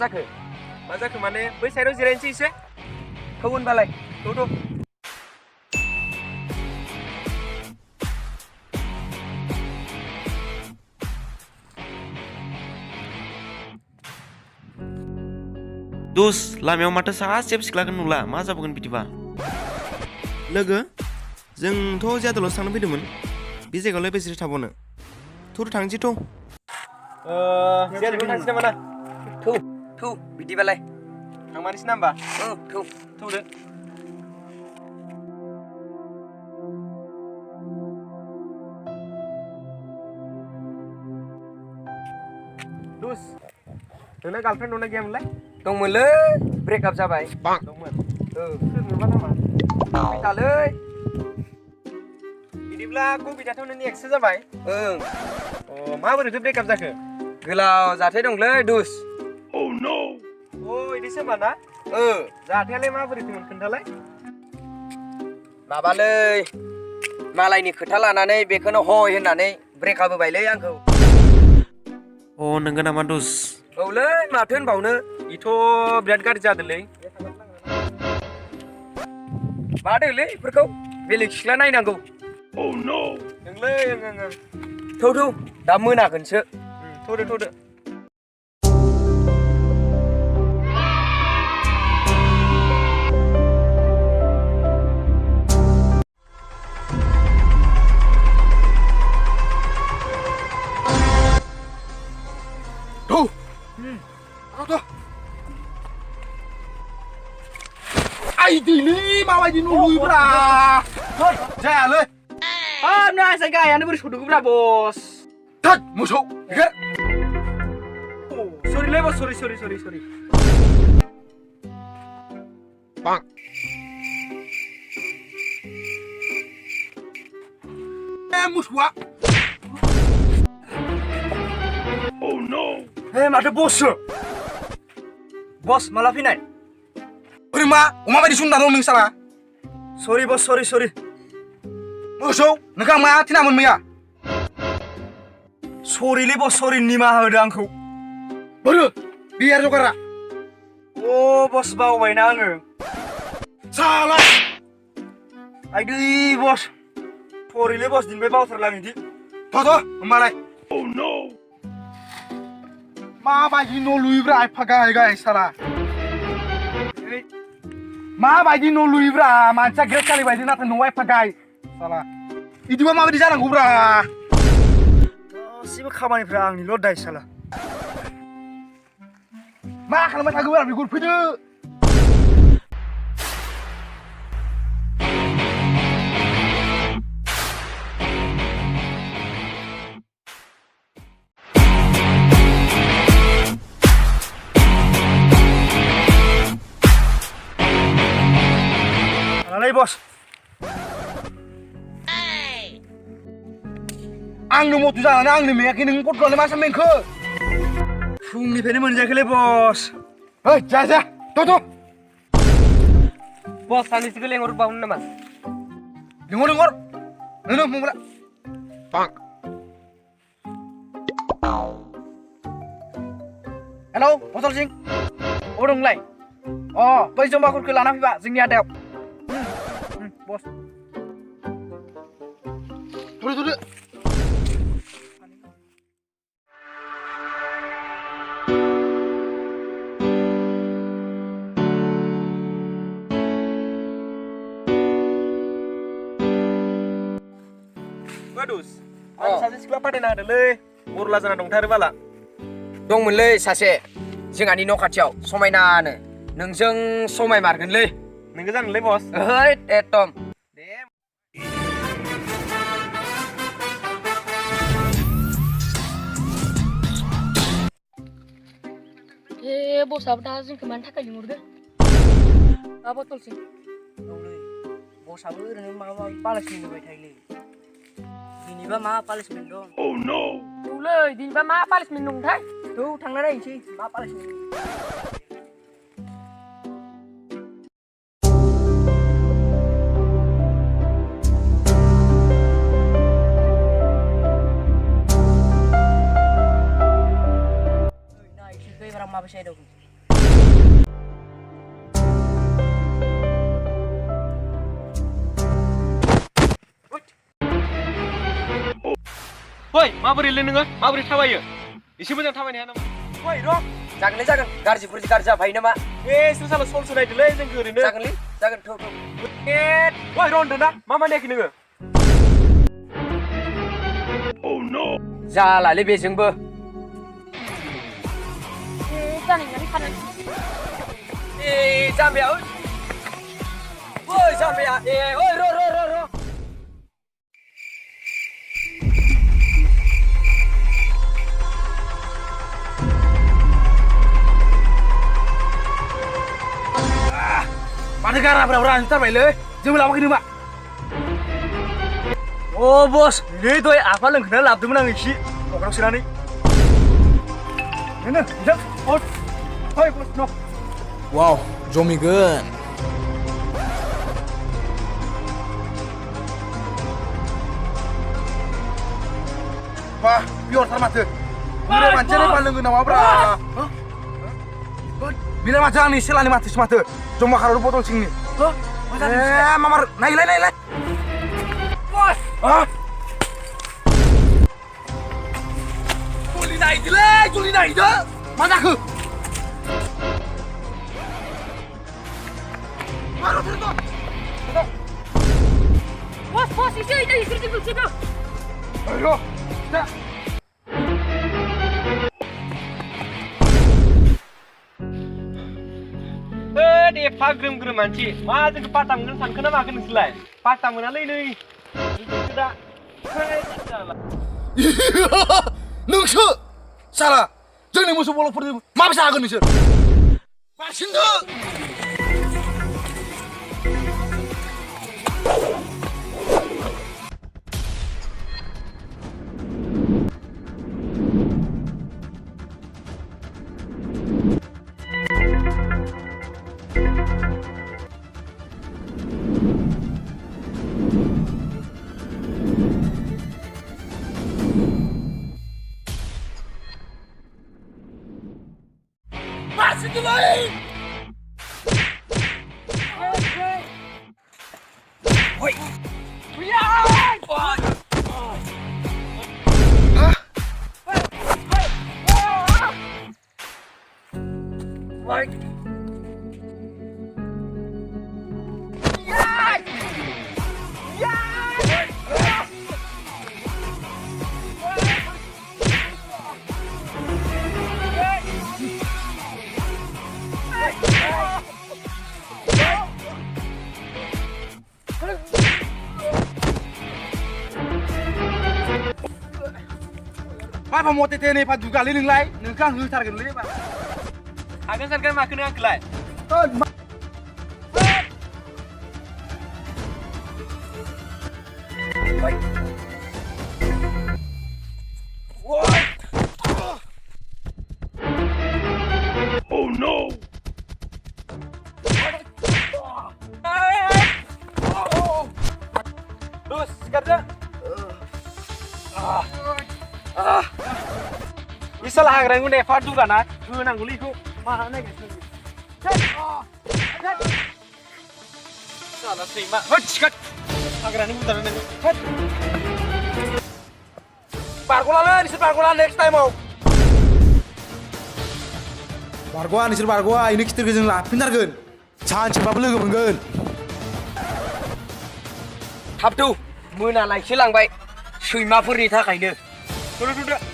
जाखो माने बै साइडआव जिरायनोसै एसे थौ होनबालाय थौ दुस लामायाव माथो सासेबो सिख्लाखौ नुला मा जाबावगोन बिदिबा लोगो जोंथ' जियादोल'सो थांनो फैदोंमोन बे जायगायावलाय बेसे थाबावनो थौ थांसै थ' जियादोल' थांसै नामा ना थौ बिदिबालाय थांमारनोसै ना होमबा थौदो दुस नोंना गार्लफ्रेन्ड दंना गैयामोनलाय दंमोनलै ब्रेकआप जाबाय दंमोन सोरनोबा नामा कबितालै बिदिब्ला कबिताथ' नोंनि एक्ससो जाबाय माबोरैथो ब्रेकआप जाखो गोलाव जाथाय दंलै दुस बिदिसो होमबा ना जाथायालाय माबोरैथोमोन खोन्थालाय माबालै मालायनि खोथा लानानै बेखौनो हय होननानै ब्रेकआप होबायलै आंखौ नंगौ नामा दुस औलै माथो होनबावनो बेथ' बिराद गाज्रि जादोंलै बादोलै बेफोरखौ बेलेग सिख्ला नायनांगौ नोंलै थौ दा मोनागोनसो थौदो Ini mawaji nulu bra. Jalan. Nah saya gayanya bersuduk bra bos. Tat musuh. Sorry le bos, sorry. Bang. Musuh. Oh no. Mata bos. Bos malah pinai. Prima, umama di Sunda dong salah. Sorry bos, sorry. Musuh, nekang mati namun Mia. Sorry le bos, sorry nimah ada angku. Baru, biar juga. Bos bawa nangeng. Salah. Aduh bos. Sorry le bos, din bawa terlalu ini. Toto, malai. Oh no. Mama jino lui bra pakai guys salah. Ma bayi no lui bra, manca great kali bayi nata no wife pakai. Salah. Itu mah di jalan bra. Sih kamar bra angin lo dai salah. Ma kalau mata gue lebih gurih tuh. Alay bos. Ang mau tuh jalan, ang meyakin ngikut kalau masa mengke. Fungni pene menjaga bos. Jaza, tuh. Bos tadi sekali yang urut bangun nama. Dengar. Mau mulai. Bang. Hello, botol sing. Urung lai. Pai jomba kur ke lana piba, sing ni ada. Bos. Tuh. Badus. Saja sekolah pada ada le. Urla jana dongtar bala. दंमोनलै सासे जोंहानि न' खाथियाव समायनानो नोंजों समाय मारगोनलै नोंगो जानोलै बस एकदम बसआबो दा जोंखौ मानि थाखाय लिंहरदो बतलसिं बसआबो ओरैनो माबा माबि पानिशमेन्ट होबाय थायोलै दिनैबा मा पानिशमेन्ट दं औलै दिनैबा मा पानिशमेन्ट दंथाय थांना नायनोसै मा पानिशमेन्ट Masyado. Woi, माबोरैलै नोङो माबोरै थाबायो एसे मोजां थाबायनो हाया नामा Woi, Rok. जागोनलै जागोन गाज्रिफोर गाज्रि जाफायो नामा सोर साला सलसो नायदोलै जोंखौ ओरैनो जागोनलै जागोन थौ Woi, रनदो ना मा नायाखै नोङो जालालै बेजोंबो जानायनानै खानाय जाम्बाया ओइ जाम्बाया ओइ र' Mana gara berapa juta baile? Jangan lama gini mak. Oh bos, ini tuh apa leng kenal abdu menang isi. Orang sini nih. Ini, jap, bos. Hoi bos, no. Wow, jomigan. Wah, biar sama tuh. Bila macam ni paling guna apa? Bila macam ni sila ni mati semua tuh. Cuma kalau botol sini. Mamar, naik. Bos. Hah? Juli naik dah. Mana aku? Baru terus. bos isi situ Ayo. Dah. दे एफा ग्रोम ग्रोम मानसि मा जोंखौ पाता मोनगोन सानखो ना माखो नोंसोरलाय पाता मोनालै नै जोंखौ दा नोंसो साला जोंनि मोसौ बलदफोरजों माबेसे हागोन नोंसोर बारसिनदो Apa mau tete nih Pak juga liling lai, nengkang target liling Pak. हागोन सानखो माखो नों आंखौलाय Oh no! Terus, sekarang Isalah hagrang udah fat juga na, nang guliku, mana nih guys? Salah sih mak, hot, hagrang ini muter nih, hot. Pargolan nih, pargolan next time mau. Pargolan ini kita kerjain lah, pintar kan? Jangan cepat beli kan? थाब थौ मोनालायसो लांबाय सैमाफोरनि थाखायनो Tuh.